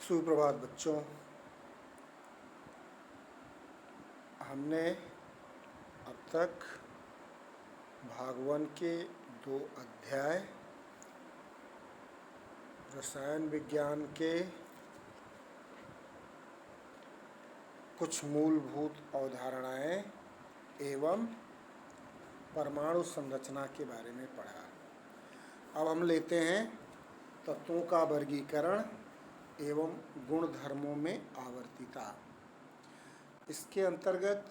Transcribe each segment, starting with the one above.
सुप्रभात बच्चों। हमने अब तक भाग 1 के 2 अध्याय रसायन विज्ञान के कुछ मूलभूत अवधारणाएं एवं परमाणु संरचना के बारे में पढ़ा। अब हम लेते हैं तत्वों का वर्गीकरण एवं गुणधर्मों में आवर्तिता। इसके अंतर्गत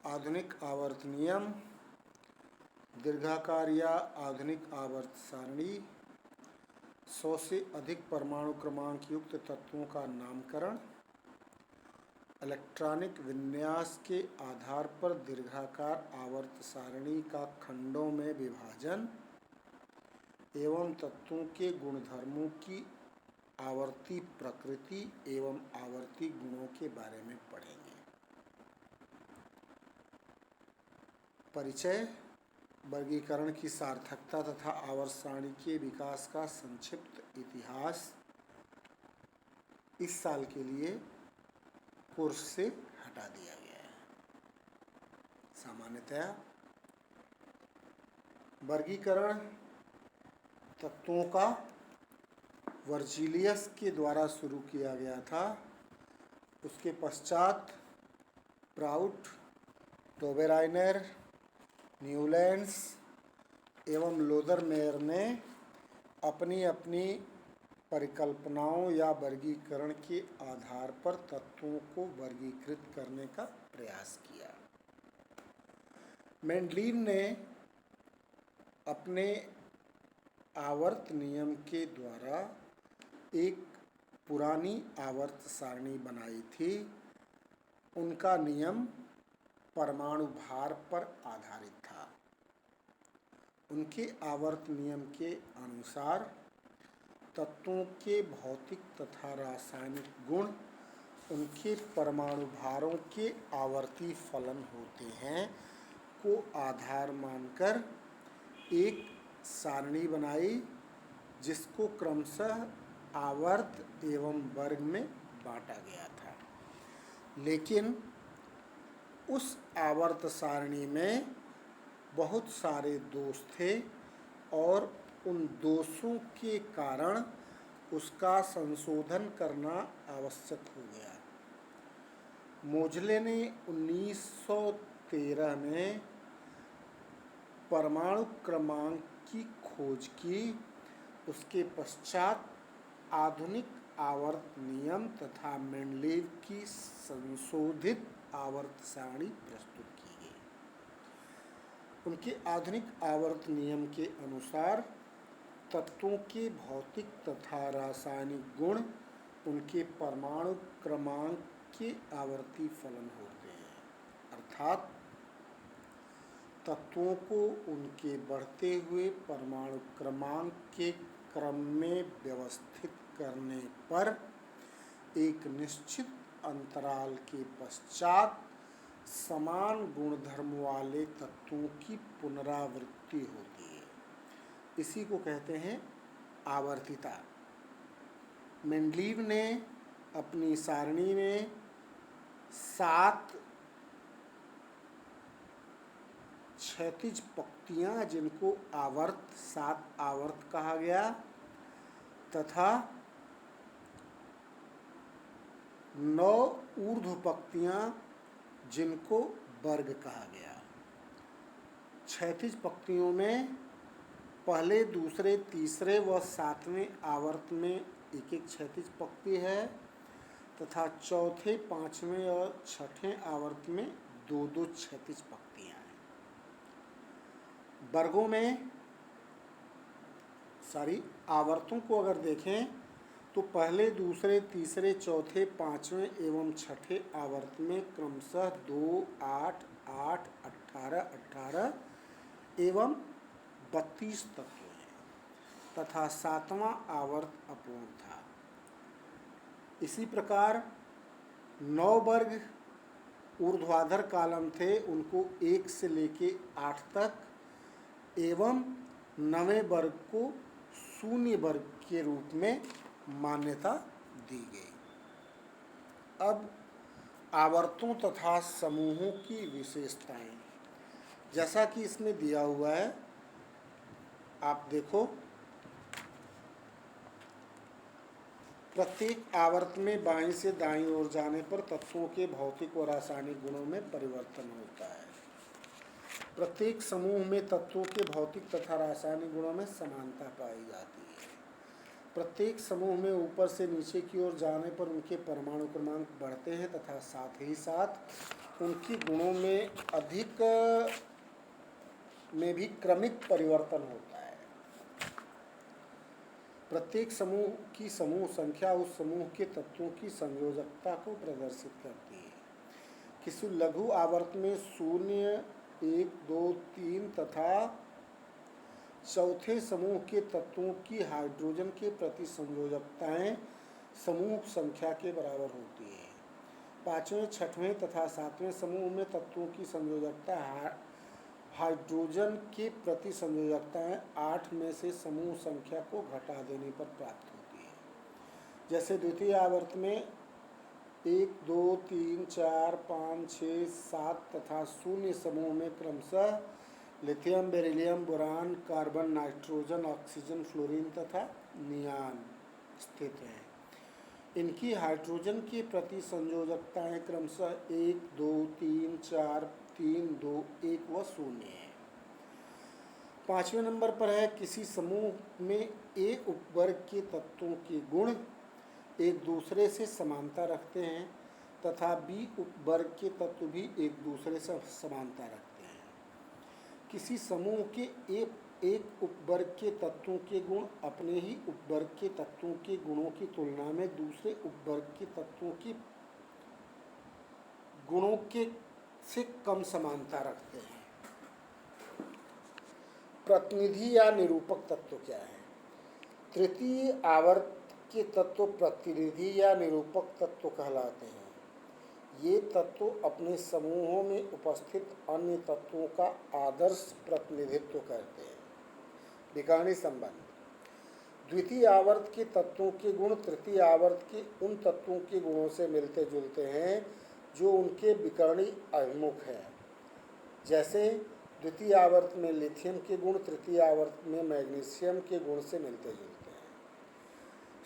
आधुनिक आवर्त नियम, दीर्घाकार या आधुनिक आवर्त सारणी, 100 से अधिक परमाणु क्रमांक युक्त तत्वों का नामकरण, इलेक्ट्रॉनिक विन्यास के आधार पर दीर्घाकार आवर्त सारणी का खंडों में विभाजन एवं तत्वों के गुणधर्मों की आवर्ती प्रकृति एवं आवर्ती गुणों के बारे में पढ़ेंगे। परिचय, वर्गीकरण की सार्थकता तथा आवर्त सारणी के विकास का संक्षिप्त इतिहास इस साल के लिए कोर्स से हटा दिया गया है। सामान्यतया वर्गीकरण तत्वों का वर्जिलियस के द्वारा शुरू किया गया था। उसके पश्चात प्राउट, टोबेराइनर, न्यूलैंड्स एवं लोदरमेयर ने अपनी अपनी परिकल्पनाओं या वर्गीकरण के आधार पर तत्वों को वर्गीकृत करने का प्रयास किया। मेंडलीव ने अपने आवर्त नियम के द्वारा एक पुरानी आवर्त सारणी बनाई थी। उनका नियम परमाणु भार पर आधारित था। उनके आवर्त नियम के अनुसार तत्वों के भौतिक तथा रासायनिक गुण उनके परमाणु भारों के आवर्ती फलन होते हैं को आधार मानकर एक सारणी बनाई, जिसको क्रमशः आवर्त एवं वर्ग में बांटा गया था। लेकिन उस आवर्त सारणी में बहुत सारे दोष थे और उन दोषों के कारण उसका संशोधन करना आवश्यक हो गया। मोज़ले ने 1913 में परमाणु क्रमांक की खोज की। उसके पश्चात आधुनिक आवर्त नियम तथा मेंडलीव की संशोधित आवर्त सारणी प्रस्तुत की गई। उनके आधुनिक आवर्त नियम के अनुसार तत्वों के भौतिक तथा रासायनिक गुण उनके परमाणु क्रमांक के आवर्ती फलन होते हैं, अर्थात तत्वों को उनके बढ़ते हुए परमाणु क्रमांक के क्रम में व्यवस्थित करने पर एक निश्चित अंतराल के पश्चात समान गुणधर्म वाले तत्वों की पुनरावृत्ति होती है। इसी को कहते हैं आवर्तिता। मेंडलीव ने अपनी सारणी में 7 क्षैतिज पंक्तियां, जिनको 7 आवर्त कहा गया, तथा 9 ऊर्ध्व पंक्तियां, जिनको वर्ग कहा गया। क्षैतिज पंक्तियों में पहले, दूसरे, तीसरे व 7वें आवर्त में एक एक क्षैतिज पंक्ति है तथा चौथे, 5वें और 6ठे आवर्त में 2-2 क्षैतिज पंक्तियां हैं। वर्गों में आवर्तों को अगर देखें तो पहले, दूसरे, तीसरे, चौथे, 5वें एवं 6ठे आवर्त में क्रमशः 2, 8, 8, 18, 18 एवं 32 तत्व हैं तथा 7वां आवर्त अपूर्ण था। इसी प्रकार 9 वर्ग ऊर्ध्वाधर कालम थे, उनको 1 से लेके 8 तक एवं 9वें वर्ग को शून्य वर्ग के रूप में मान्यता दी गई। अब आवर्तों तथा समूहों की विशेषताएं, जैसा कि इसमें दिया हुआ है, आप देखो, प्रत्येक आवर्त में बाईं से दाईं ओर जाने पर तत्वों के भौतिक और रासायनिक गुणों में परिवर्तन होता है। प्रत्येक समूह में तत्वों के भौतिक तथा रासायनिक गुणों में समानता पाई जाती है। प्रत्येक समूह में ऊपर से नीचे की ओर जाने पर उनके परमाणु क्रमांक बढ़ते हैं तथा साथ ही साथ उनकी गुणों में अधिक में भी क्रमिक परिवर्तन होता है। प्रत्येक समूह की समूह संख्या उस समूह के तत्वों की संयोजकता को प्रदर्शित करती है। किसी लघु आवर्त में 0, 1, 2, 3 तथा चौथे समूह के तत्वों की हाइड्रोजन के प्रति संयोजकताएं समूह संख्या के बराबर होती है। पांचवें, छठवें तथा सातवें समूह में तत्वों की संयोजकता हाइड्रोजन के प्रति संयोजकताएं 8 में से समूह संख्या को घटा देने पर प्राप्त होती है। जैसे द्वितीय आवर्त में 1, 2, 3, 4, 5, 6, 7 तथा 0 समूह में क्रमशः lithium, beryllium, boron, carbon, nitrogen, oxygen, fluorine तथा नियान स्थित हैं। इनकी हाइड्रोजन के प्रति संयोजकताएं क्रमशः 1, 2, 3, 4, 3, 2, 1 व 0 है। पांचवें नंबर पर है, किसी समूह में ए उपवर्ग के तत्वों के गुण एक दूसरे से समानता रखते हैं तथा बी उपवर्ग के तत्व भी एक दूसरे से समानता रखते हैं। किसी समूह के एक उपवर्ग के तत्वों के गुण अपने ही उपवर्ग के तत्वों के गुणों की तुलना में दूसरे उपवर्ग के तत्वों की गुणों के से कम समानता रखते हैं। प्रतिनिधि या निरूपक तत्व क्या है? तृतीय आवर्त के तत्व प्रतिनिधि या निरूपक तत्व कहलाते हैं। ये तत्व अपने समूहों में उपस्थित अन्य तत्वों का आदर्श प्रतिनिधित्व करते हैं। विकर्णी संबंध, द्वितीय आवर्त के तत्वों के गुण तृतीय आवर्त के उन तत्वों के गुणों से मिलते जुलते हैं जो उनके विकर्णी अभिमुख हैं। जैसे द्वितीय आवर्त में लिथियम के गुण तृतीय आवर्त में मैग्नीशियम के गुण से मिलते जुलते हैं।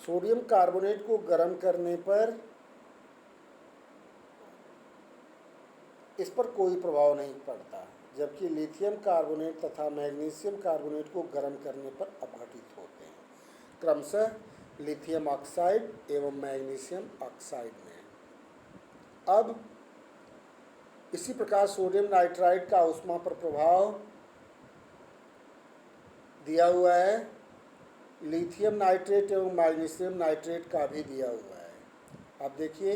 सोडियम कार्बोनेट को गर्म करने पर इस पर कोई प्रभाव नहीं पड़ता, जबकि लिथियम कार्बोनेट तथा मैग्नीशियम कार्बोनेट को गर्म करने पर अपघटित होते हैं, क्रमशः लिथियम ऑक्साइड एवं मैग्नीशियम ऑक्साइड में। अब इसी प्रकार सोडियम नाइट्राइड का ऊष्मा पर प्रभाव दिया हुआ है, लिथियम नाइट्रेट एवं मैग्नीशियम नाइट्रेट का भी दिया हुआ है। अब देखिए,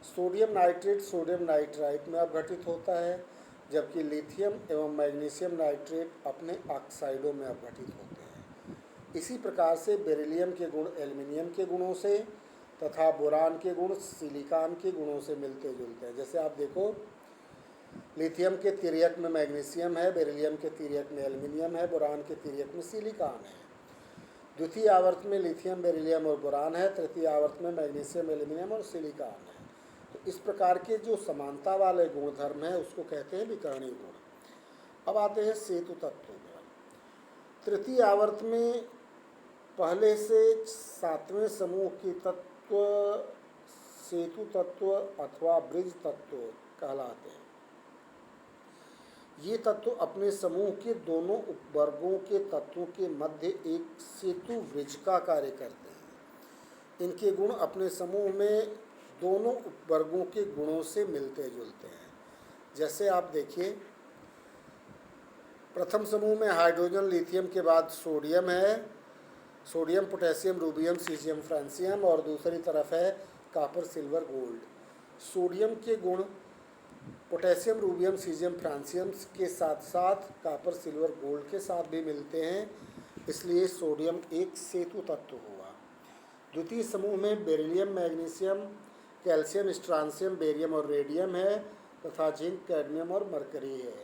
सोडियम नाइट्रेट सोडियम नाइट्राइड में अपघटित होता है, जबकि लिथियम एवं मैग्नीशियम नाइट्रेट अपने ऑक्साइडों में अपघटित होते हैं। इसी प्रकार से बेरिलियम के गुण एल्युमिनियम के गुणों से तथा बोरान के गुण सिलिकॉन के गुणों से मिलते जुलते हैं। जैसे आप देखो, लिथियम के तिर्यक में मैग्नीशियम है, बेरिलियम के तिर्यक में एल्युमिनियम है, बोरान के तिर्यक में सिलिकॉन है। द्वितीय आवर्त में लिथियम, बेरिलियम और बोरान है, तृतीय आवर्त में मैग्नीशियम, एल्युमिनियम और सिलिकॉन है। तो इस प्रकार के जो समानता वाले गुणधर्म हैं उसको कहते हैं विकर्णी गुण। अब आते हैं सेतु तत्व में। तृतीय आवर्त में पहले से सातवें समूह के तत्व सेतु तत्व अथवा ब्रिज तत्व कहलाते हैं। ये तत्व अपने समूह के दोनों उपवर्गों के तत्वों के मध्य एक सेतु ब्रिज का कार्य करते हैं। इनके गुण अपने समूह में दोनों उपवर्गों के गुणों से मिलते जुलते हैं। जैसे आप देखिए, प्रथम समूह में हाइड्रोजन लिथियम के बाद सोडियम है, sodium potassium rubidium caesium francium, और दूसरी तरफ है कॉपर सिल्वर गोल्ड। सोडियम के गुण पोटेशियम रूबियम सीजियम फ्रांसियम के साथ साथ कॉपर सिल्वर गोल्ड के साथ भी मिलते हैं, इसलिए सोडियम एक सेतु तत्व हुआ। द्वितीय समूह में beryllium, magnesium, calcium, strontium, barium और रेडियम है तथा जिंक, कैडमियम और मरकरी है।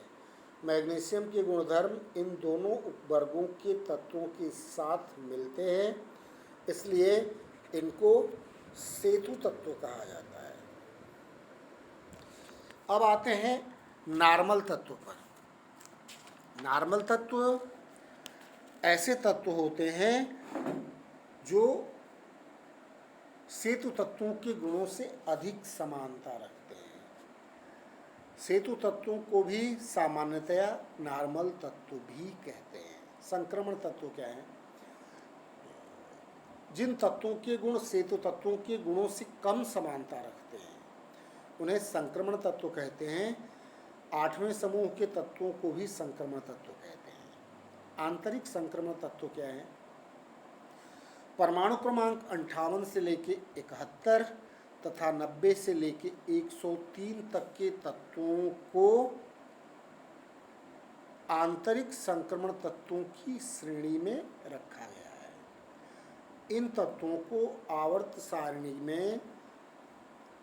मैग्नीशियम के गुणधर्म इन दोनों उपवर्गों के तत्वों के साथ मिलते हैं, इसलिए इनको सेतु तत्व कहा जाता है। अब आते हैं नॉर्मल तत्व पर। नॉर्मल तत्व ऐसे तत्व होते हैं जो सेतु तत्वों के गुणों से अधिक समानता रखते हैं। सेतु तत्वों को भी सामान्यतया नॉर्मल तत्व भी कहते हैं। संक्रमण तत्व क्या है? जिन तत्वों के गुण सेतु तत्वों के गुणों से कम समानता रखते हैं उन्हें संक्रमण तत्व कहते हैं। 8वें समूह के तत्वों को भी संक्रमण तत्व कहते हैं। आंतरिक संक्रमण तत्व क्या है? परमाणु क्रमांक 58 से लेके 71 तथा 90 से लेके 103 तक के तत्वों को आंतरिक संक्रमण तत्वों की श्रेणी में रखा गया है। इन तत्वों को आवर्त सारणी में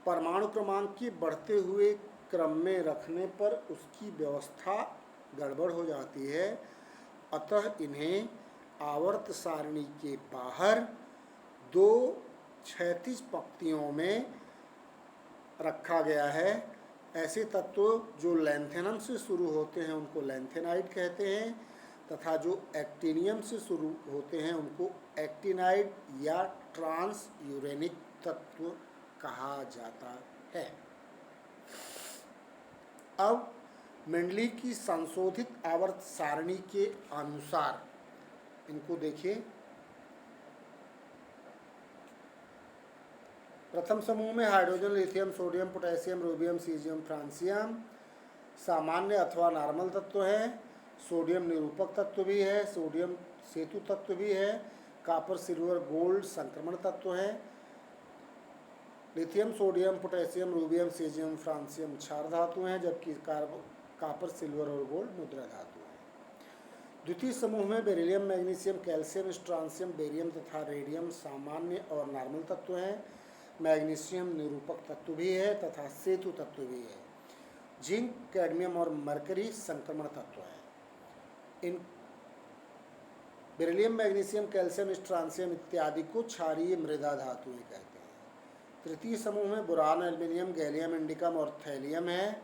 परमाणु क्रमांक के बढ़ते हुए क्रम में रखने पर उसकी व्यवस्था गड़बड़ हो जाती है, अतः इन्हें आवर्त सारणी के बाहर 2 क्षैतिज पंक्तियों में रखा गया है। ऐसे तत्व जो लैंथेनम से शुरू होते हैं उनको लैंथेनाइड कहते हैं तथा जो एक्टिनियम से शुरू होते हैं उनको एक्टिनाइड या ट्रांस यूरेनिक तत्व कहा जाता है। अब मेंडली की संशोधित आवर्त सारणी के अनुसार इनको देखिए। प्रथम समूह में hydrogen, lithium, sodium, potassium, rubidium, caesium, francium सामान्य अथवा नॉर्मल तत्व है। सोडियम निरूपक तत्व भी है, सोडियम सेतु तत्व भी है। कॉपर, सिल्वर, गोल्ड संक्रमण तत्व है। Lithium, sodium, potassium, rubidium, caesium, francium क्षार धातु हैं, जबकि कॉपर, सिल्वर और गोल्ड मुद्रा धातु हैं। द्वितीय समूह में beryllium, magnesium, calcium, strontium, barium तथा रेडियम सामान्य और नॉर्मल तत्व हैं। मैग्नीशियम निरूपक तत्व भी है तथा सेतु तत्व भी है। जिंक, कैडमियम और मरकरी संक्रमण तत्व हैं। इन बेरिलियम, मैग्नीशियम, कैल्शियम, स्ट्रांसियम इत्यादि को क्षारीय मृदा धातुएं कहते हैं। तृतीय समूह में बोरान, एल्युमिनियम, गैलियम, इंडिकम और थैलियम है।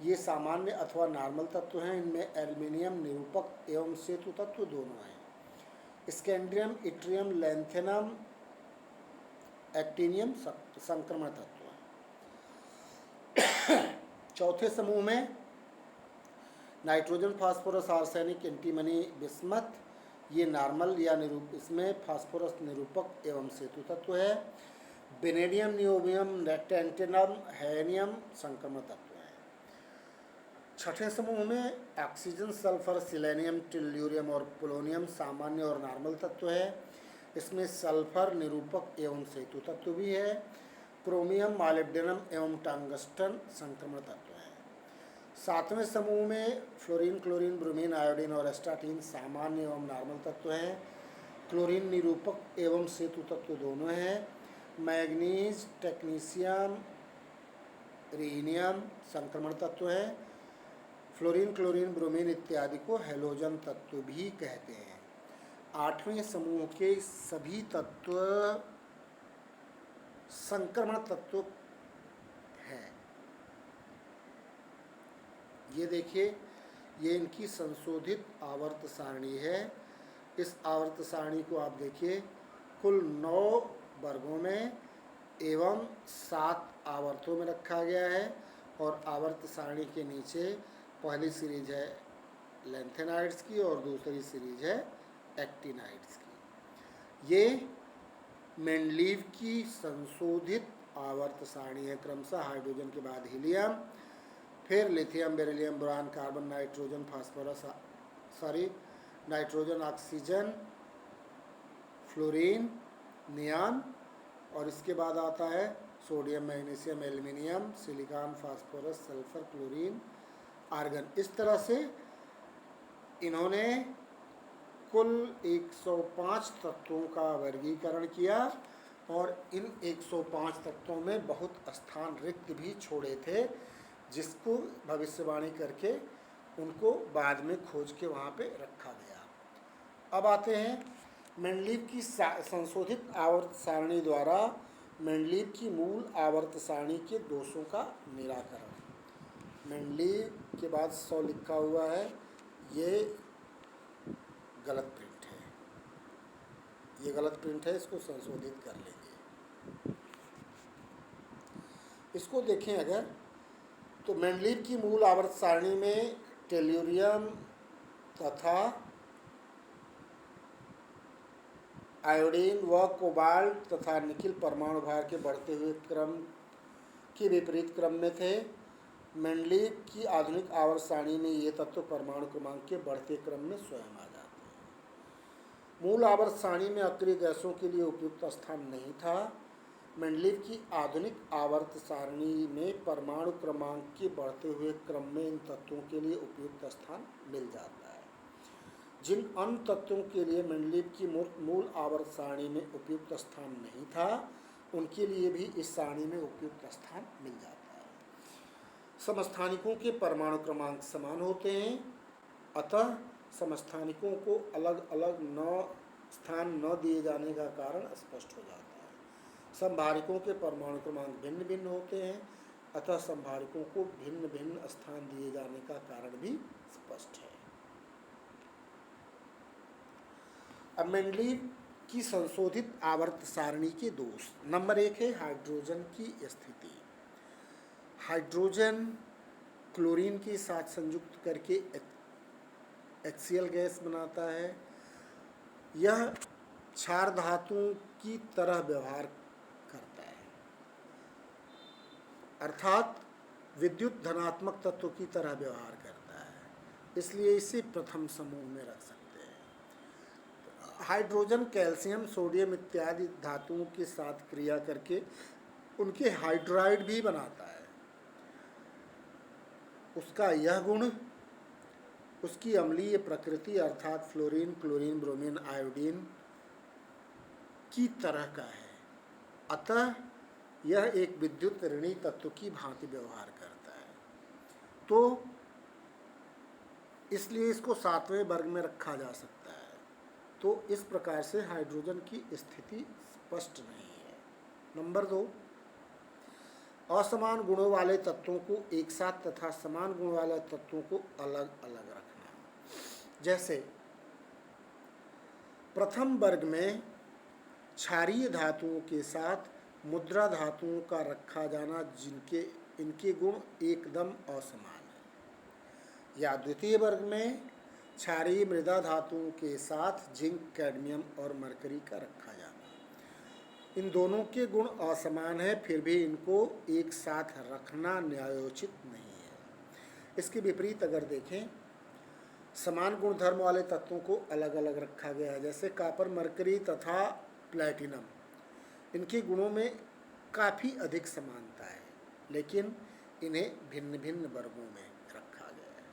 ये सामान्य अथवा नॉर्मल तत्व हैं। इनमें एल्युमिनियम निरूपक एवं सेतु तत्व दोनों हैं। स्कैंडियम, इट्रियम, लैंथेनम, एक्टिनियम संक्रमण तत्व हैं। चौथे समूह में nitrogen, phosphorus, arsenic, antimony, bismuth ये नॉर्मल या इसमें फास्फोरस निरूपक एवं सेतु तत्व है। बेनेडियम, नियोबियम, टेंटेनम, हैनियम संक्रमण तत्व हैं। छठे समूह में ऑक्सीजन, सल्फर, सिलेनियम, टेल्यूरियम और पोलोनियम सामान्य और नॉर्मल तत्व है। इसमें सल्फर निरूपक एवं सेतु तत्व भी है। क्रोमियम, मॉलिब्डेनम एवं टंगस्टन संक्रमण तत्व हैं। सातवें समूह में फ्लोरीन, क्लोरीन, ब्रोमीन, आयोडीन और एस्टाटीन सामान्य एवं नॉर्मल तत्व हैं। क्लोरीन निरूपक एवं सेतु तत्व दोनों हैं। मैग्नीज, टेक्नीशियम, रीनियम संक्रमण तत्व है। फ्लोरीन, क्लोरीन, ब्रोमीन इत्यादि को हैलोजन तत्व भी कहते हैं। 8वें समूह के सभी तत्व संक्रमण तत्व हैं। ये देखिए, ये इनकी संशोधित आवर्त सारणी है। इस आवर्त सारणी को आप देखिए, कुल 9 वर्गों में एवं 7 आवर्तों में रखा गया है। और आवर्त सारणी के नीचे पहली सीरीज है लैंथेनाइड्स की और दूसरी सीरीज है एक्टिनाइड्स की। ये मेंडलीव की संशोधित आवर्त सारणी है। क्रमशः हाइड्रोजन के बाद हीलियम, फिर lithium, beryllium, boron, carbon, nitrogen, phosphorus, nitrogen, oxygen, fluorine, neon और इसके बाद आता है sodium, magnesium, aluminium, silicon, phosphorus, sulphur, chlorine, argon. इस तरह से इन्होंने कुल 105 तत्वों का वर्गीकरण किया और इन 105 तत्वों में बहुत स्थान रिक्त भी छोड़े थे, जिसको भविष्यवाणी करके उनको बाद में खोज के वहाँ पे रखा गया। अब आते हैं मेंडलीव की संशोधित आवर्त सारणी द्वारा मेंडलीव की मूल आवर्त सारणी के दोषों का निराकरण। मेंडलीव के बाद 100 लिखा हुआ है, ये गलत प्रिंट है, ये गलत प्रिंट है, इसको संशोधित कर लेंगे। इसको देखें अगर, तो मेंडलीव की मूल आवर्त सारणी में टेल्यूरियम तथा आयोडीन व कोबाल्ट तथा निकिल परमाणु भार के बढ़ते हुए क्रम के विपरीत क्रम में थे। मेंडलीव की आधुनिक आवर्त सारणी में ये तत्व परमाणु क्रमांक के बढ़ते क्रम में स्वयं आ जाते हैं। मूल आवर्त सारणी में अक्रिय गैसों के लिए उपयुक्त स्थान नहीं था। मेंडलीव की आधुनिक आवर्त सारणी में परमाणु क्रमांक के बढ़ते हुए क्रम में इन तत्वों के लिए उपयुक्त स्थान मिल जाता है। जिन अन्य तत्वों के लिए मेंडलीव की मूल आवर्त सारणी में उपयुक्त स्थान नहीं था, उनके लिए भी इस सारणी में उपयुक्त स्थान मिल जाता है। समस्थानिकों के परमाणु क्रमांक समान होते हैं, अतः समस्थानिकों को अलग अलग स्थान न दिए जाने का कारण स्पष्ट हो जाता है। समभारिकों के परमाणु क्रमांक भिन्न भिन्न होते हैं, अतः समभारिकों को भिन्न भिन्न स्थान दिए जाने का कारण भी स्पष्ट है। अब मेंडलीव की संशोधित आवर्त सारणी के दोष। नंबर 1 है हाइड्रोजन की स्थिति। हाइड्रोजन क्लोरीन के साथ संयुक्त करके HCl गैस बनाता है। यह क्षार धातुओं की तरह व्यवहार करता है, अर्थात विद्युत धनात्मक तत्व की तरह व्यवहार करता है, इसलिए इसे प्रथम समूह में रख सकते हैं। हाइड्रोजन कैल्शियम सोडियम इत्यादि धातुओं के साथ क्रिया करके उनके हाइड्राइड भी बनाता है। उसका यह गुण उसकी अम्लीय प्रकृति अर्थात फ्लोरीन क्लोरीन ब्रोमीन आयोडीन की तरह का है, अतः यह एक विद्युत ऋणी तत्व की भांति व्यवहार करता है, तो इसलिए इसको 7वें वर्ग में रखा जा सकता है। तो इस प्रकार से हाइड्रोजन की स्थिति स्पष्ट नहीं है। नंबर 2, असमान गुणों वाले तत्वों को एक साथ तथा समान गुण वाले तत्वों को अलग अलग रखना। जैसे प्रथम वर्ग में क्षारीय धातुओं के साथ मुद्रा धातुओं का रखा जाना जिनके इनके गुण एकदम असमान है, या द्वितीय वर्ग में क्षारीय मृदा धातुओं के साथ जिंक कैडमियम और मरकरी का रखा जाना। इन दोनों के गुण असमान है, फिर भी इनको एक साथ रखना न्यायोचित नहीं है। इसके विपरीत अगर देखें, समान गुणधर्म वाले तत्वों को अलग अलग रखा गया है। जैसे कॉपर मरकरी तथा प्लैटिनम, इनके गुणों में काफ़ी अधिक समानता है, लेकिन इन्हें भिन्न भिन्न वर्गों में रखा गया है।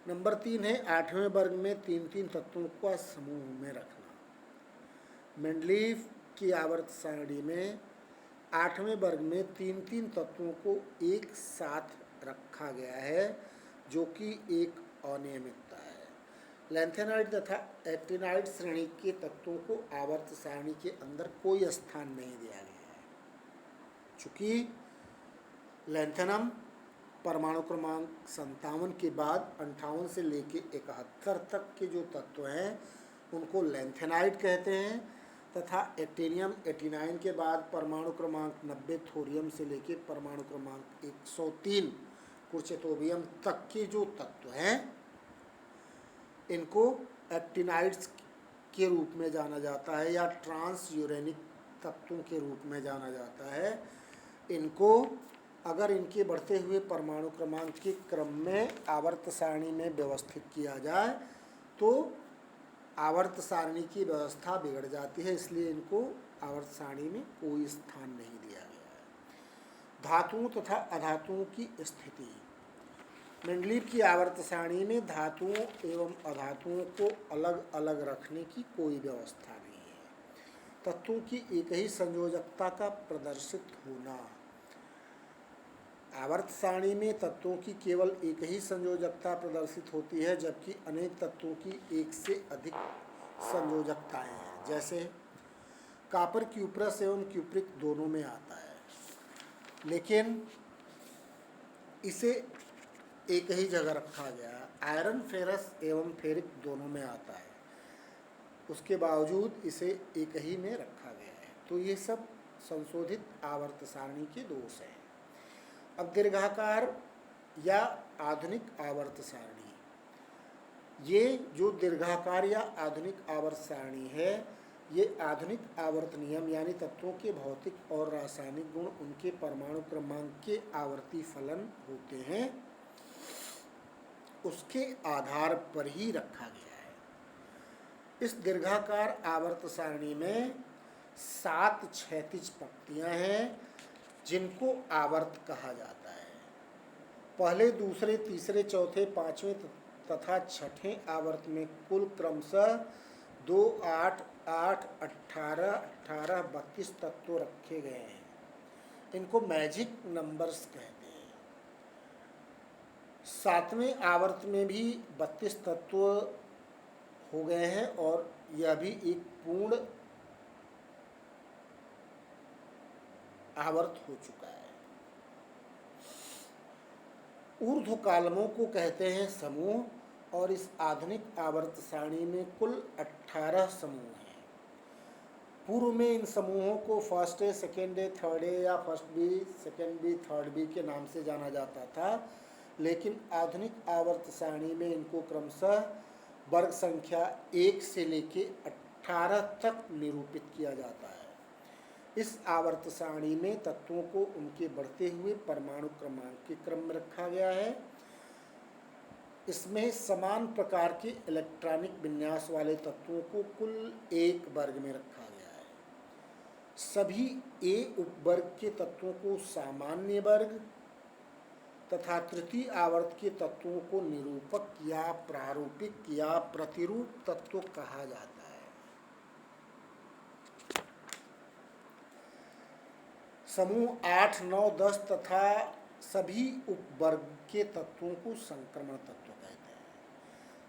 नंबर 3 है 8वें वर्ग में 3 तत्वों का समूह में रखना। मेंडलीव की आवर्त सारणी में 8वें वर्ग में 3 तत्वों को एक साथ रखा गया है, जो कि एक अनियमितता है। लैंथेनाइड तथा एक्टिनाइड श्रेणी के तत्वों को आवर्त सारणी के अंदर कोई स्थान नहीं दिया गया है। चूँकि लैंथेनम परमाणु क्रमांक 57 के बाद 58 से लेके 71 तक के जो तत्व हैं उनको लैंथेनाइड कहते हैं, तथा एक्टिनियम 89 के बाद परमाणु क्रमांक 90 थोरियम से लेके परमाणु क्रमांक 103 कुर्चेटोबियम तक के जो तत्व हैं इनको एक्टिनाइड्स के रूप में जाना जाता है, या ट्रांस यूरेनिक तत्वों के रूप में जाना जाता है। इनको अगर इनके बढ़ते हुए परमाणु क्रमांक के क्रम में आवर्त सारणी में व्यवस्थित किया जाए तो आवर्त सारणी की व्यवस्था बिगड़ जाती है, इसलिए इनको आवर्त सारणी में कोई स्थान नहीं दिया गया है। धातुओं तथा अधातुओं की स्थिति। मेंडलीव की आवर्त सारणी में धातुओं एवं अधातुओं को अलग अलग रखने की कोई व्यवस्था नहीं है। तत्वों की एक ही संयोजकता का प्रदर्शित होना। आवर्त सारणी में तत्वों की केवल एक ही संयोजकता प्रदर्शित होती है, जबकि अनेक तत्वों की एक से अधिक संयोजकताएं हैं। जैसे कॉपर क्यूप्रस एवं क्यूप्रिक दोनों में आता है, लेकिन इसे एक ही जगह रखा गया है। आयरन फेरस एवं फेरिक दोनों में आता है, उसके बावजूद इसे एक ही में रखा गया है। तो ये सब संशोधित आवर्त सारणी के दोष हैं। अब दीर्घाकार या आधुनिक आवर्त सारणी, ये जो दीर्घाकार या आधुनिक आवर्त सारणी है, ये आधुनिक आवर्त नियम यानी तत्वों के भौतिक और रासायनिक गुण उनके परमाणु क्रमांक के आवर्ती फलन होते हैं, उसके आधार पर ही रखा गया है। इस दीर्घाकार आवर्त सारणी में 7 क्षैतिज पंक्तियां हैं जिनको आवर्त कहा जाता है। पहले, दूसरे, तीसरे, चौथे, पांचवें तथा छठें आवर्त में कुल क्रमशः 2, 8, 8, 18, 18, 32 तत्व रखे गए हैं। इनको मैजिक नंबर्स कहते हैं। 7वें आवर्त में भी 32 तत्व हो गए हैं और यह भी एक पूर्ण आवर्त हो चुका है। ऊर्ध्वकालमों को कहते हैं समूह और इस आधुनिक आवर्त सारणी में कुल 18 समूह हैं। पूर्व में इन समूहों को first A, second A, third A या first B, second B, third B के नाम से जाना जाता था, लेकिन आधुनिक आवर्त सारणी में इनको क्रमशः वर्ग संख्या 1 से लेके 18 तक निरूपित किया जाता है। इस आवर्त सारणी में तत्वों को उनके बढ़ते हुए परमाणु क्रमांक के क्रम में रखा गया है। इसमें समान प्रकार के इलेक्ट्रॉनिक विन्यास वाले तत्वों को कुल एक वर्ग में रखा गया है। सभी ए उपवर्ग के तत्वों को सामान्य वर्ग तथा तृतीय आवर्त के तत्वों को निरूपक या प्रारूपिक या प्रतिरूप तत्व कहा जाता है। समूह 8, 9, 10 तथा सभी उपवर्ग के तत्वों को संक्रमण तत्व कहते हैं।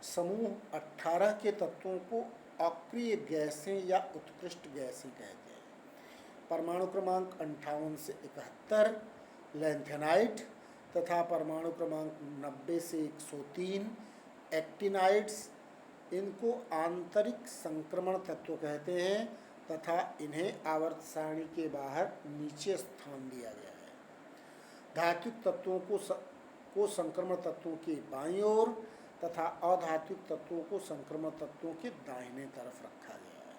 समूह 18 के तत्वों को अक्रिय गैसें या उत्कृष्ट गैसें कहते हैं। परमाणु क्रमांक 58 से 71 लैंथेनाइट तथा परमाणु क्रमांक 90 से 103 एक्टिनाइड्स, इनको आंतरिक संक्रमण तत्व कहते हैं तथा इन्हें आवर्त सारणी के बाहर नीचे स्थान दिया गया है। धात्विक तत्वों को संक्रमण तत्वों के बाईं ओर तथा अधात्विक तत्वों को संक्रमण तत्वों के दाहिने तरफ रखा गया है।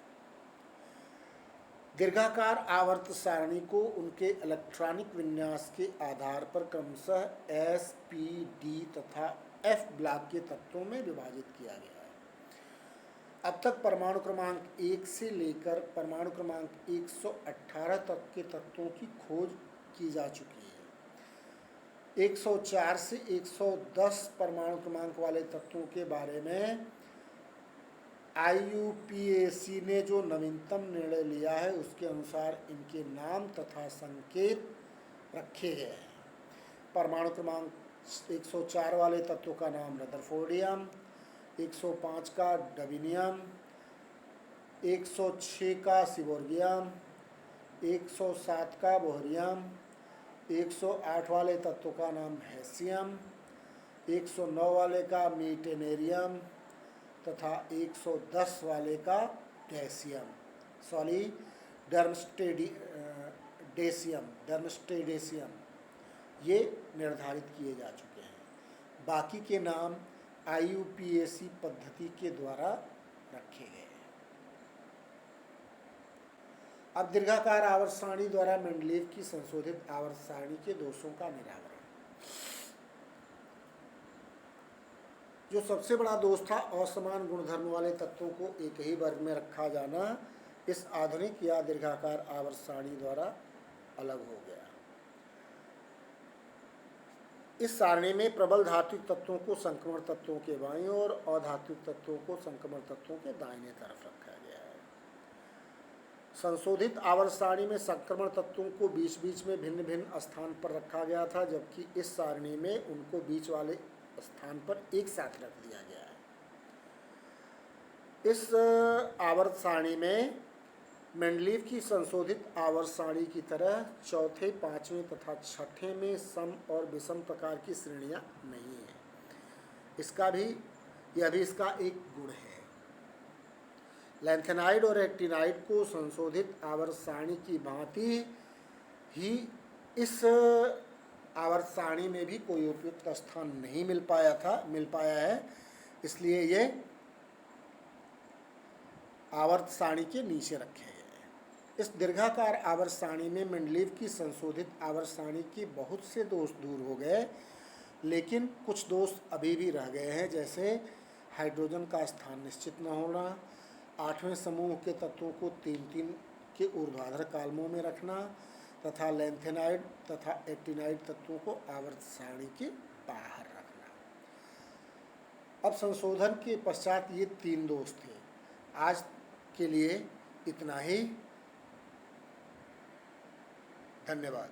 दीर्घाकार आवर्त सारणी को उनके इलेक्ट्रॉनिक विन्यास के आधार पर क्रमशः S, P, D तथा F ब्लॉक के तत्वों में विभाजित किया गया है। अब तक परमाणु क्रमांक 1 से लेकर परमाणु क्रमांक 118 तक के तत्वों की खोज की जा चुकी है। 104 से 110 परमाणु क्रमांक वाले तत्वों के बारे में IUPAC ने जो नवीनतम निर्णय लिया है उसके अनुसार इनके नाम तथा संकेत रखे गए हैं। परमाणु क्रमांक 104 वाले तत्व का नाम रदरफोर्डियम, 105 का डबिनियम, 106 का सिबोर्गियम, 107 का बोहरियम, 108 वाले तत्व का नाम हैसियम, 109 वाले का मीटेनेरियम तथा 110 वाले का डर्मस्टेडेसियम ये निर्धारित किए जा चुके हैं। बाकी के नाम IUPAC पद्धति के द्वारा रखे गए हैं। अब दीर्घाकार आवर्त सारणी द्वारा मेंडलीव की संशोधित आवर्त सारणी के दोषों का निराकरण। जो सबसे बड़ा दोष था असमान गुणधर्म वाले तत्वों को एक ही वर्ग में रखा जाना, इस आधुनिक या दीर्घाकार आवर्त सारणी द्वारा अलग हो गया। इस सारणी में प्रबल धात्विक तत्वों को संक्रमण तत्वों के बाईं ओर और अधात्विक तत्वों को संक्रमण तत्वों के दाहिने तरफ रखा गया है। संशोधित आवर्त सारणी में संक्रमण तत्वों को बीच बीच में भिन्न भिन्न स्थान पर रखा गया था, जबकि इस सारणी में उनको बीच वाले स्थान पर एक साथ रख दिया गया है। इस आवर्त सारणी में मेंडलीव की संशोधित आवर्त सारणी की तरह चौथे, पाँचवें तथा छठे में सम और विषम प्रकार की श्रेणियां नहीं है। यह भी इसका एक गुण है। लैंथेनाइड और एक्टिनाइड को संशोधित आवर्त सारणी की भांति ही इस आवर्त सारणी में भी कोई उपयुक्त स्थान नहीं मिल पाया है, इसलिए ये आवर्त सारणी के नीचे रखे गए हैं। इस दीर्घाकार आवर्त सारणी में मेंडलीव की संशोधित आवर्त सारणी के बहुत से दोष दूर हो गए, लेकिन कुछ दोष अभी भी रह गए हैं, जैसे हाइड्रोजन का स्थान निश्चित न होना, 8वें समूह के तत्वों को 3-3 के ऊर्ध्वाधर कालमों में रखना तथा लैंथेनाइड तथा एक्टिनाइड तत्वों को आवर्त सारणी के बाहर रखना। अब संशोधन के पश्चात ये 3 दोष थे। आज के लिए इतना ही। धन्यवाद।